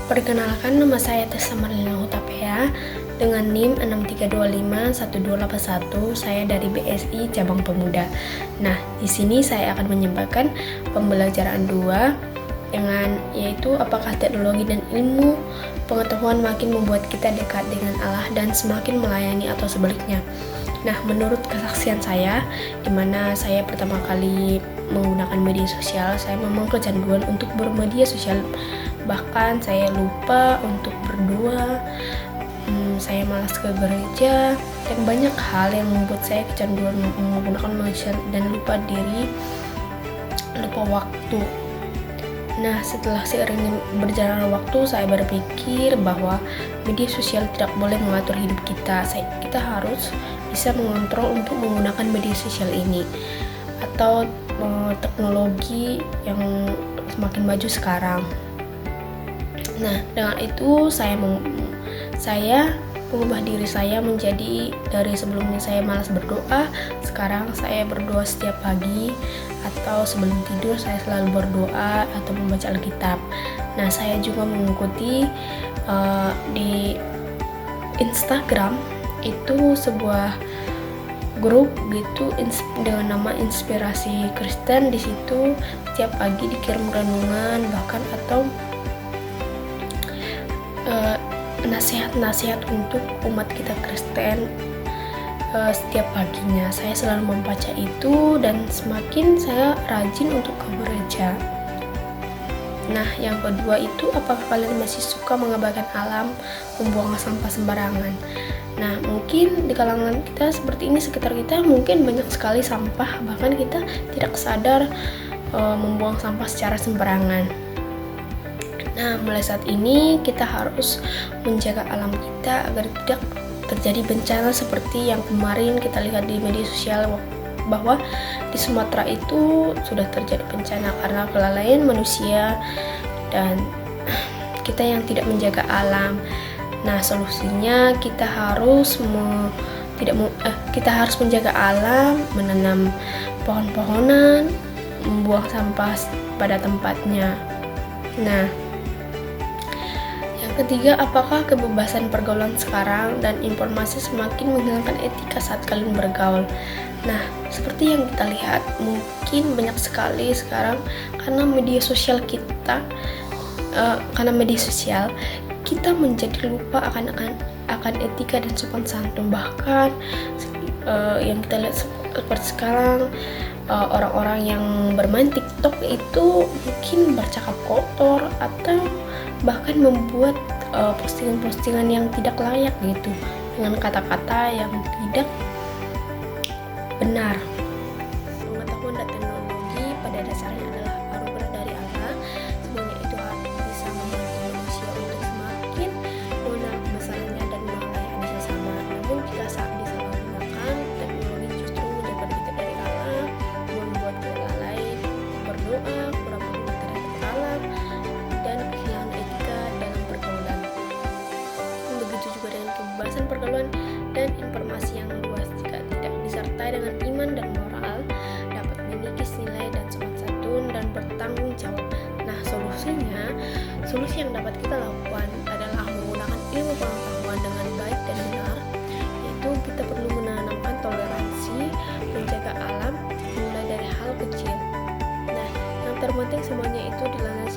Perkenalkan, nama saya Tessa Marlina Hutapea dengan NIM 63251281. Saya dari BSI Cabang Pemuda. Nah, di sini saya akan menyampaikan pembelajaran 2 dengan yaitu apakah teknologi dan ilmu pengetahuan makin membuat kita dekat dengan Allah dan semakin melayani atau sebaliknya. Nah, menurut kesaksian saya, di mana saya pertama kali menggunakan media sosial, saya memang kecanduan untuk bermedia sosial. Bahkan saya lupa untuk berdoa, saya malas ke gereja, dan banyak hal yang membuat saya kecanduan menggunakan media sosial dan lupa diri, lupa waktu. Nah, setelah seiringnya berjalan waktu, saya berpikir bahwa media sosial tidak boleh mengatur hidup kita. Kita harus bisa mengontrol untuk menggunakan media sosial ini atau teknologi yang semakin maju sekarang. Nah, dengan itu saya mengubah diri saya menjadi, dari sebelumnya saya malas berdoa, sekarang saya berdoa setiap pagi atau sebelum tidur saya selalu berdoa atau membaca Alkitab. Nah, saya juga mengikuti di Instagram itu sebuah grup gitu dengan nama Inspirasi Kristen. Di situ setiap pagi dikirim renungan bahkan atau nasihat-nasihat untuk umat kita Kristen. Setiap paginya saya selalu membaca itu dan semakin saya rajin untuk ke gereja. Nah, yang kedua itu, apakah kalian masih suka mengabaikan alam, membuang sampah sembarangan? Nah, mungkin di kalangan kita seperti ini, sekitar kita mungkin banyak sekali sampah, bahkan kita tidak sadar membuang sampah secara sembarangan. Nah, mulai saat ini kita harus menjaga alam kita agar tidak terjadi bencana seperti yang kemarin kita lihat di media sosial, bahwa di Sumatera itu sudah terjadi bencana karena kelalaian manusia dan kita yang tidak menjaga alam. Nah, solusinya kita harus menjaga alam, menanam pohon-pohonan, membuang sampah pada tempatnya. Nah, yang ketiga, apakah kebebasan pergaulan sekarang dan informasi semakin menghilangkan etika saat kalian bergaul? Nah, seperti yang kita lihat, mungkin banyak sekali sekarang karena media sosial kita menjadi lupa akan etika dan sopan santun. Bahkan yang kita lihat seperti sekarang, orang-orang yang bermain TikTok itu mungkin bercakap kotor atau bahkan membuat postingan-postingan yang tidak layak gitu dengan kata-kata yang tidak benar. Pengetahuan dan teknologi pada dasarnya adalah anugerah dari Allah. Semuanya itu harus bisa membantu manusia untuk semakin mengenal kebesarannya dan melayani sesama. Namun jika saat disalahgunakan, teknologi justru menjauhkan kita dari Allah, membuat kita lalai berdoa, kurang peduli terhadap alam, dan kehilangan etika dalam pergaulan. Begitu juga dengan kebebasan pergaulan dan informasi yang luas, jika tidak disertai dengan iman dan moral, dapat memiliki nilai dan sopan santun dan bertanggung jawab. Nah, solusi yang dapat kita lakukan adalah menggunakan ilmu pengetahuan dengan baik dan benar, yaitu kita perlu menanamkan toleransi, menjaga alam, mulai dari hal kecil. Nah, yang terpenting semuanya itu dilandasi